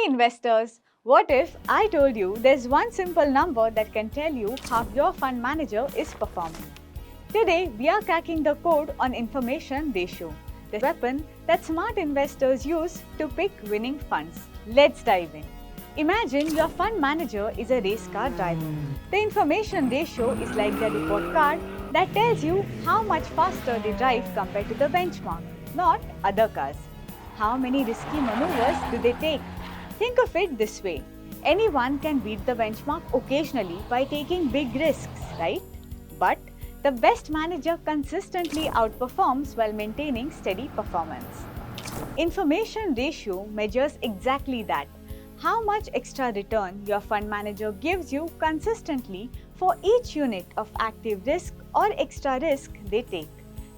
Hey investors, what if I told you there's one simple number that can tell you how your fund manager is performing? Today, we are cracking the code on information ratio, the weapon that smart investors use to pick winning funds. Let's dive in. Imagine your fund manager is a race car driver. The information ratio is like the report card that tells you how much faster they drive compared to the benchmark, not other cars. How many risky maneuvers do they take? Think of it this way. Anyone can beat the benchmark occasionally by taking big risks, right? But the best manager consistently outperforms while maintaining steady performance. Information ratio measures exactly that. How much extra return your fund manager gives you consistently for each unit of active risk or extra risk they take.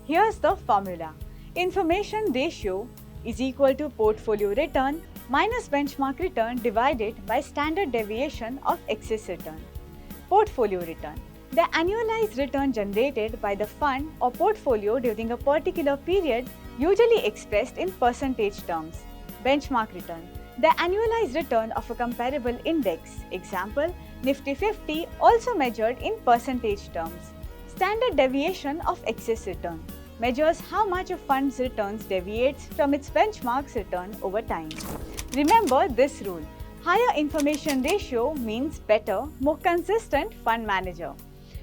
Here's the formula. Information ratio is equal to portfolio return minus benchmark return divided by standard deviation of excess return. Portfolio return. The annualized return generated by the fund or portfolio during a particular period, usually expressed in percentage terms. Benchmark return. The annualized return of a comparable index, example Nifty 50, also measured in percentage terms. Standard deviation of excess return measures how much a fund's returns deviates from its benchmark's return over time. Remember this rule. Higher information ratio means better, more consistent fund manager.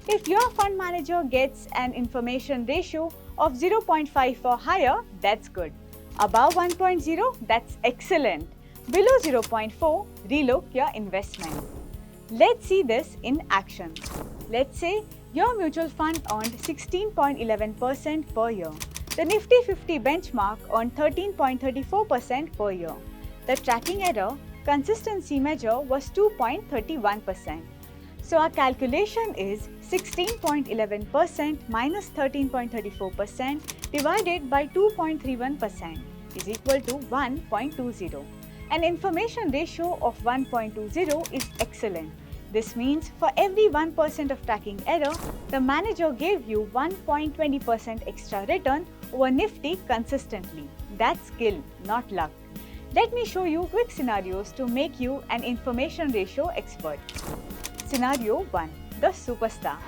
If your fund manager gets an information ratio of 0.5 or higher, that's good. Above 1.0, that's excellent. Below 0.4, relook your investment. Let's see this in action. Let's say your mutual fund earned 16.11% per year. The Nifty 50 benchmark earned 13.34% per year. The tracking error consistency measure was 2.31%. So our calculation is 16.11% minus 13.34% divided by 2.31% is equal to 1.20. An information ratio of 1.20 is excellent. This means for every 1% of tracking error, the manager gave you 1.20% extra return over Nifty consistently. That's skill, not luck. Let me show you quick scenarios to make you an information ratio expert. Scenario 1. The Superstar.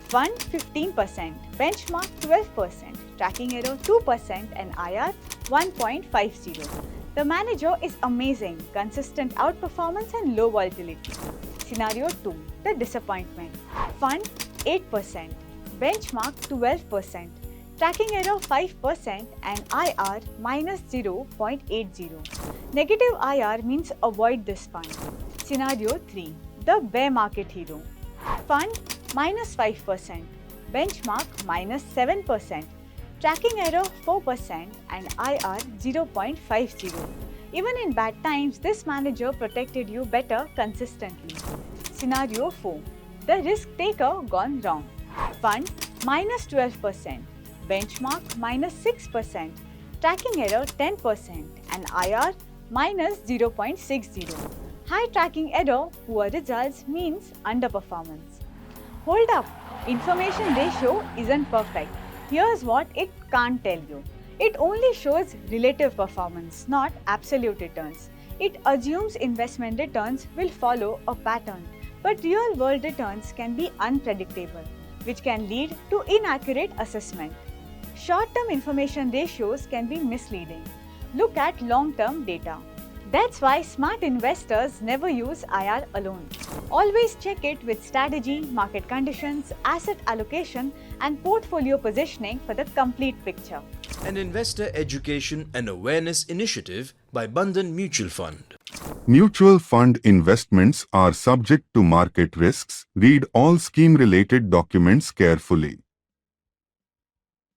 Fund 15%, benchmark 12%, tracking error 2% and IR 1.50. The manager is amazing, consistent outperformance and low volatility. Scenario 2. The Disappointment. Fund 8%, benchmark 12%, tracking error 5% and IR minus 0.80. Negative IR means avoid this fund. Scenario 3. The Bear Market Hero. Fund minus 5%, benchmark minus 7%, tracking error 4% and IR 0.50. Even in bad times, this manager protected you better consistently. Scenario 4. The Risk Taker Gone Wrong. Fund minus 12%, benchmark minus 6%, tracking error 10% and IR minus 0.60. High tracking error, poor results means underperformance. Hold up, information ratio isn't perfect. Here's what it can't tell you. It only shows relative performance, not absolute returns. It assumes investment returns will follow a pattern, but real-world returns can be unpredictable, which can lead to inaccurate assessment. Short-term information ratios can be misleading. Look at long-term data. That's why smart investors never use IR alone. Always check it with strategy, market conditions, asset allocation, and portfolio positioning for the complete picture. An investor education and awareness initiative by Bandhan Mutual Fund. Mutual fund investments are subject to market risks. Read all scheme-related documents carefully.